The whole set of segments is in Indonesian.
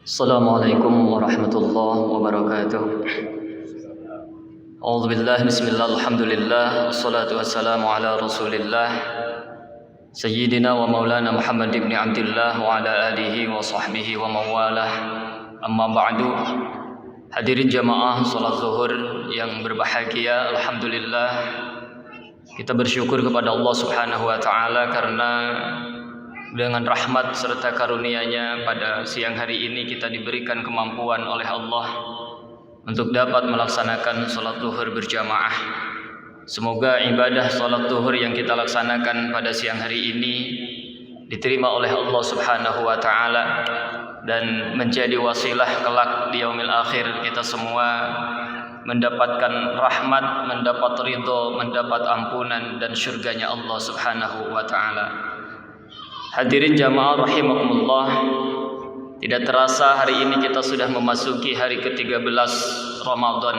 Assalamualaikum warahmatullahi wabarakatuh. A'udzubillah, bismillah, alhamdulillah, wassalatu wassalamu ala rasulillah Sayyidina wa maulana Muhammad ibn Abdillah wa ala alihi wa sahbihi wa mawalah. Amma ba'du. Hadirin jamaah salat zuhur yang berbahagia, alhamdulillah kita bersyukur kepada Allah Subhanahu wa taala karena dengan rahmat serta karunia-Nya pada siang hari ini kita diberikan kemampuan oleh Allah untuk dapat melaksanakan salat zuhur berjamaah. Semoga ibadah salat zuhur yang kita laksanakan pada siang hari ini diterima oleh Allah Subhanahu wa taala dan menjadi wasilah kelak di yaumil akhir kita semua mendapatkan rahmat, mendapat ridha, mendapat ampunan dan syurganya Allah Subhanahu wa taala. Hadirin jamaah rahimakumullah, tidak terasa hari ini kita sudah memasuki hari ke-13 Ramadan.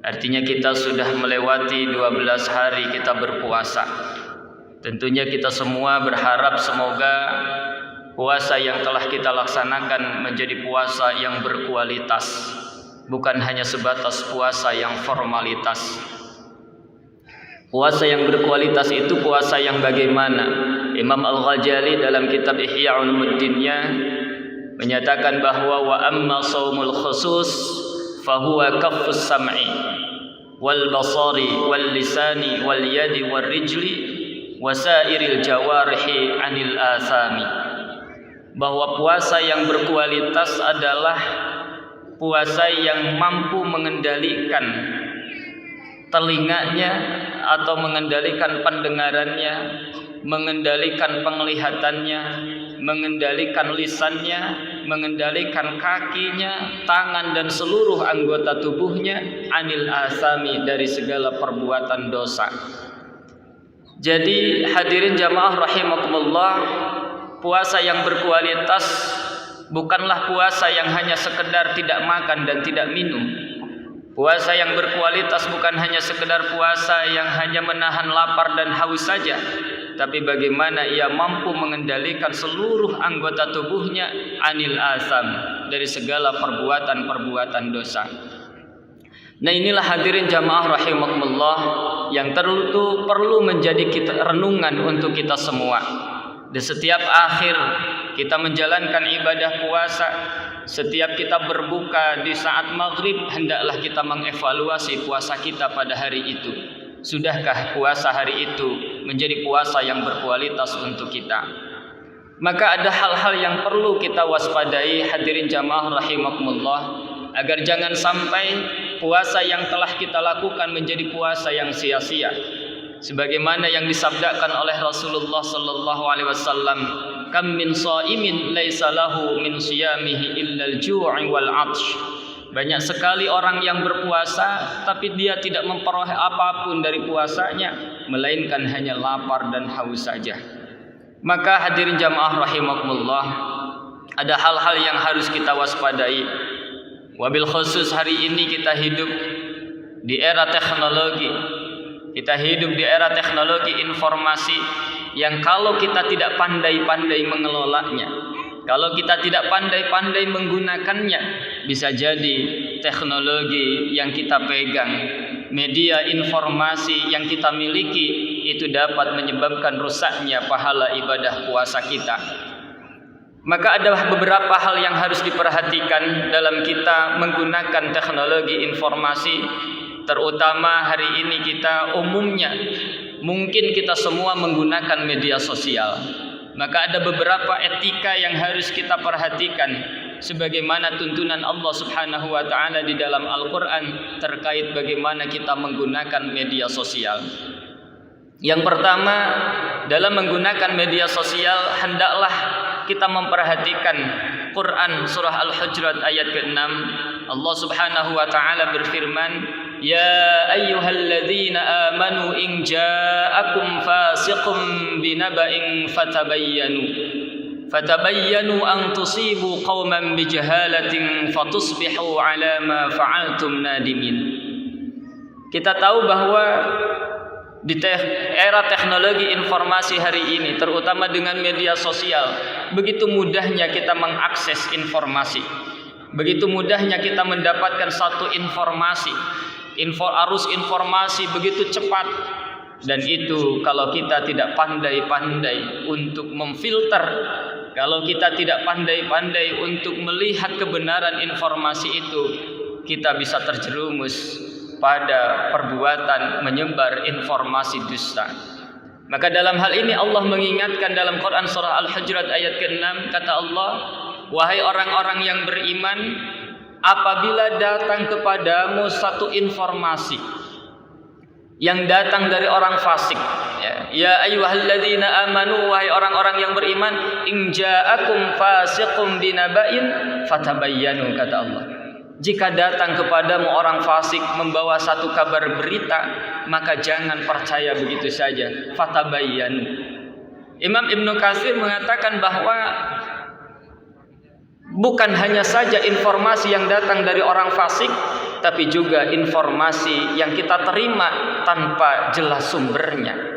Artinya kita sudah melewati 12 hari kita berpuasa. Tentunya kita semua berharap semoga puasa yang telah kita laksanakan menjadi puasa yang berkualitas, bukan hanya sebatas puasa yang formalitas. Puasa yang berkualitas itu puasa yang bagaimana? Imam Al-Ghazali dalam kitab Ihya Ulumuddin-nya menyatakan bahwa wa amma shaumul khusus fahuwa kaffus sam'i wal basari wal lisani wal yadi wal rijli wasairil jawarihi anil athami. Bahwa puasa yang berkualitas adalah puasa yang mampu mengendalikan telinganya atau mengendalikan pendengarannya, mengendalikan penglihatannya, mengendalikan lisannya, mengendalikan kakinya, tangan dan seluruh anggota tubuhnya anil asami, dari segala perbuatan dosa. Jadi hadirin jamaah rahimakumullah, puasa yang berkualitas bukanlah puasa yang hanya sekedar tidak makan dan tidak minum. Puasa yang berkualitas bukan hanya sekedar puasa yang hanya menahan lapar dan haus saja, tapi bagaimana ia mampu mengendalikan seluruh anggota tubuhnya anil asam, dari segala perbuatan-perbuatan dosa. Nah, inilah hadirin jamaah rahimakumullah yang perlu menjadi renungan untuk kita semua. Di setiap akhir kita menjalankan ibadah puasa, setiap kita berbuka di saat maghrib, hendaklah kita mengevaluasi puasa kita pada hari itu. Sudahkah puasa hari itu menjadi puasa yang berkualitas untuk kita? Maka ada hal-hal yang perlu kita waspadai hadirin jamaah rahimakumullah, agar jangan sampai puasa yang telah kita lakukan menjadi puasa yang sia-sia. Sebagaimana yang disabdakan oleh Rasulullah sallallahu alaihi wasallam, kam min shaimin laisa lahu min siyamihi illa al-ju'i wal 'atsy. Banyak sekali orang yang berpuasa tapi dia tidak memperoleh apapun dari puasanya melainkan hanya lapar dan haus saja. Maka hadirin jamaah rahimakumullah, ada hal-hal yang harus kita waspadai. Wabil khusus hari ini kita hidup di era teknologi. Kita hidup di era teknologi informasi yang kalau kita tidak pandai-pandai mengelolanya, kalau kita tidak pandai-pandai menggunakannya, bisa jadi teknologi yang kita pegang, media informasi yang kita miliki, itu dapat menyebabkan rusaknya pahala ibadah puasa kita. Maka ada beberapa hal yang harus diperhatikan dalam kita menggunakan teknologi informasi. Terutama hari ini kita umumnya, mungkin kita semua menggunakan media sosial. Maka ada beberapa etika yang harus kita perhatikan, sebagaimana tuntunan Allah Subhanahu wa taala di dalam Al-Qur'an terkait bagaimana kita menggunakan media sosial. Yang pertama, dalam menggunakan media sosial hendaklah kita memperhatikan Quran surah Al-Hujurat ayat ke-6. Allah Subhanahu wa taala berfirman, ya ayyuhalladzina amanu in ja'akum fasiqun binaba'in fatabayyanu an tusibu qauman bijahalatin fatusbihu ala ma fa'altum nadimin. Kita tahu bahwa Di era teknologi informasi hari ini, terutama dengan media sosial, begitu mudahnya kita mengakses informasi, begitu mudahnya kita mendapatkan satu informasi, arus informasi begitu cepat. Dan itu kalau kita tidak pandai-pandai untuk memfilter, kalau kita tidak pandai-pandai untuk melihat kebenaran informasi itu, kita bisa terjerumus pada perbuatan menyebar informasi dusta. Maka dalam hal ini Allah mengingatkan dalam Quran surah Al-Hujurat ayat ke-6, kata Allah, wahai orang-orang yang beriman, apabila datang kepadamu satu informasi yang datang dari orang fasik, ya ayyuhalladzina amanu, wahai orang-orang yang beriman, in ja'akum fasiqun binaba'in fatabayyanu, kata Allah. Jika datang kepadamu orang fasik membawa satu kabar berita, maka jangan percaya begitu saja. Fatabayyanu. Imam Ibnu Katsir mengatakan bahwa bukan hanya saja informasi yang datang dari orang fasik, tapi juga informasi yang kita terima tanpa jelas sumbernya.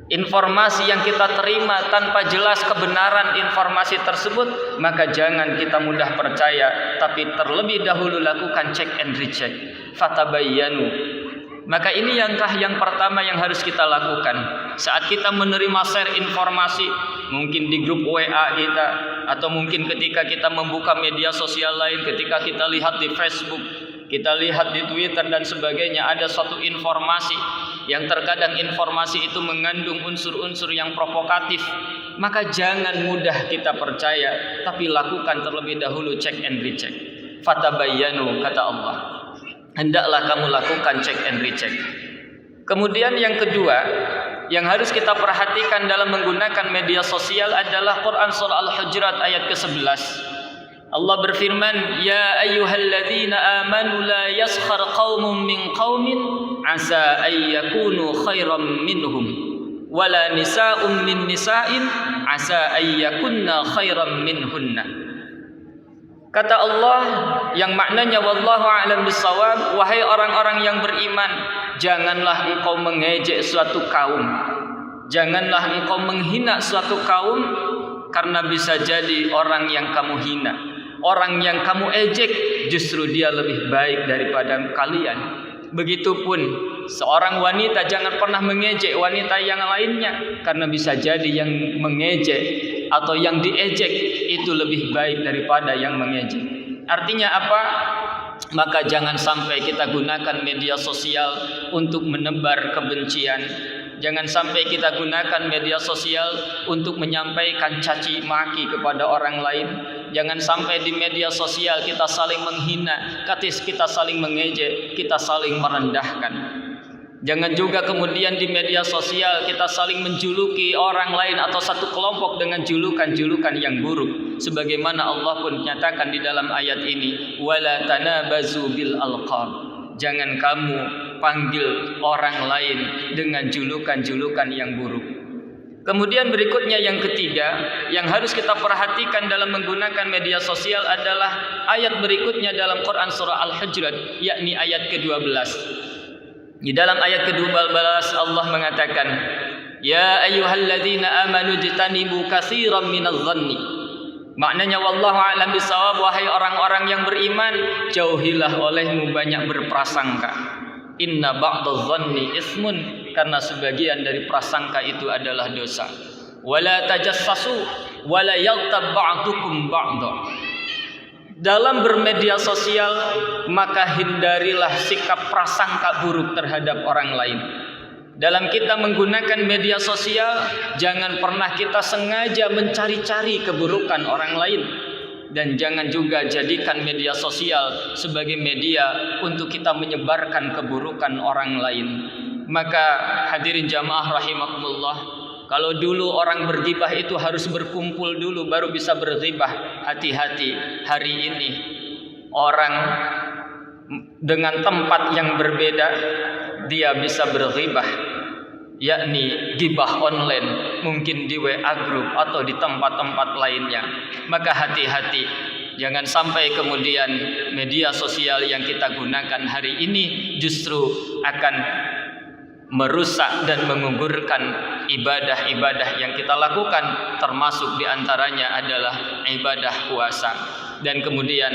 Informasi yang kita terima tanpa jelas kebenaran informasi tersebut, maka jangan kita mudah percaya, tapi terlebih dahulu lakukan check and recheck. Fatabayyanu. Maka ini langkah yang pertama yang harus kita lakukan saat kita menerima share informasi, mungkin di grup WA kita, atau mungkin ketika kita membuka media sosial lain, ketika kita lihat di Facebook, kita lihat di Twitter dan sebagainya, ada suatu informasi yang terkadang informasi itu mengandung unsur-unsur yang provokatif, maka jangan mudah kita percaya, tapi lakukan terlebih dahulu check and recheck. Fatabayyanu, kata Allah, hendaklah kamu lakukan check and recheck. Kemudian yang kedua yang harus kita perhatikan dalam menggunakan media sosial adalah Quran surah Al-Hujurat ayat ke-11. Allah berfirman, ya ayyuhalladzina amanu la yaskhar qaumun min qaumin asa ay yakunu khairam minhum wala nisa'un min nisa'in asa ay yakunna khairam minhunna. Kata Allah yang maknanya wallahu a'lam bissawab, wahai orang-orang yang beriman, janganlah engkau mengejek suatu kaum, janganlah engkau menghina suatu kaum, karena bisa jadi orang yang kamu hina, orang yang kamu ejek, justru dia lebih baik daripada kalian. Begitupun seorang wanita jangan pernah mengejek wanita yang lainnya, karena bisa jadi yang mengejek atau yang diejek itu lebih baik daripada yang mengejek. Artinya apa? Maka jangan sampai kita gunakan media sosial untuk menebar kebencian. Jangan sampai kita gunakan media sosial untuk menyampaikan caci maki kepada orang lain. Jangan sampai di media sosial kita saling menghina, kita saling mengejek, kita saling merendahkan. Jangan juga kemudian di media sosial kita saling menjuluki orang lain atau satu kelompok dengan julukan-julukan yang buruk. Sebagaimana Allah pun nyatakan di dalam ayat ini, wala tanabazu bil alqab. Jangan kamu panggil orang lain dengan julukan-julukan yang buruk. Kemudian berikutnya yang ketiga yang harus kita perhatikan dalam menggunakan media sosial adalah ayat berikutnya dalam Quran surah Al-Hujurat, yakni ayat ke-12. Di dalam ayat ke-12 Allah mengatakan, ya ayyuhalladzina amanu jtanibu katsiran minadh-dhanni. Maknanya wallahu a'lam bissawab, wahai orang-orang yang beriman, jauhilah olehmu banyak berprasangka. Inna ba'dadh-dhanni ismun, karena sebagian dari prasangka itu adalah dosa. Wala tajassasu wala yaghtab ba'dukum ba'dha. Dalam bermedia sosial maka hindarilah sikap prasangka buruk terhadap orang lain. Dalam kita menggunakan media sosial, jangan pernah kita sengaja mencari-cari keburukan orang lain. Dan jangan juga jadikan media sosial sebagai media untuk kita menyebarkan keburukan orang lain. Maka hadirin jamaah rahimakumullah, kalau dulu orang berghibah itu harus berkumpul dulu baru bisa berghibah, hati-hati hari ini orang dengan tempat yang berbeda dia bisa berghibah, yakni ghibah online, mungkin di WA group atau di tempat-tempat lainnya. Maka hati-hati, jangan sampai kemudian media sosial yang kita gunakan hari ini justru akan merusak dan menggugurkan ibadah-ibadah yang kita lakukan, termasuk diantaranya adalah ibadah puasa. Dan kemudian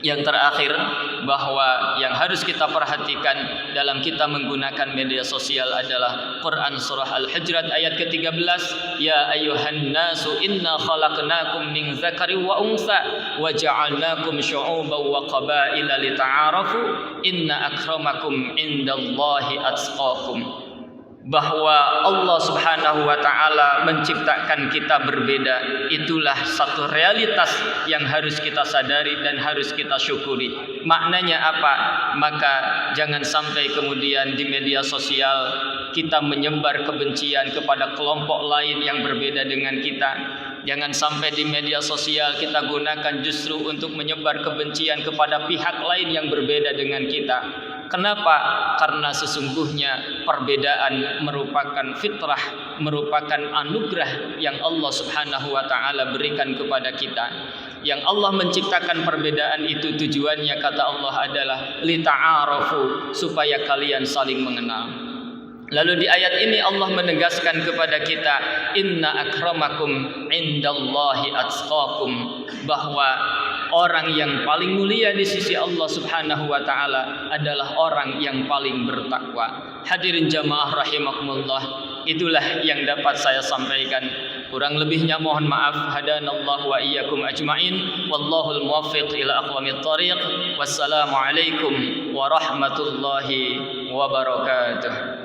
yang terakhir, bahwa yang harus kita perhatikan dalam kita menggunakan media sosial adalah Quran surah Al-Hujurat ayat ke-13, ya ayyuhan nasu inna khalaqnakum min dzakari wa unsa wa ja'alnakum syu'uban wa qabaila lita'arafu inna akramakum indallahi atqakum. Bahwa Allah Subhanahu wa taala menciptakan kita berbeda, itulah satu realitas yang harus kita sadari dan harus kita syukuri. Maknanya apa? Maka jangan sampai kemudian di media sosial kita menyebar kebencian kepada kelompok lain yang berbeda dengan kita. Jangan sampai di media sosial kita gunakan justru untuk menyebar kebencian kepada pihak lain yang berbeda dengan kita. Kenapa? Karena sesungguhnya perbedaan merupakan fitrah, merupakan anugerah yang Allah Subhanahu wa taala berikan kepada kita. Yang Allah menciptakan perbedaan itu tujuannya, kata Allah, adalah lita'arafu, supaya kalian saling mengenal. Lalu di ayat ini Allah menegaskan kepada kita, inna akramakum indallahi atqakum, bahwa orang yang paling mulia di sisi Allah Subhanahu wa taala adalah orang yang paling bertakwa. Hadirin jamaah rahimakumullah, itulah yang dapat saya sampaikan. Kurang lebihnya mohon maaf. Hadanallahu wa iyyakum ajmain. Wallahul muwaffiq ila aqwamit thariq. Wassalamu alaikum warahmatullahi wabarakatuh.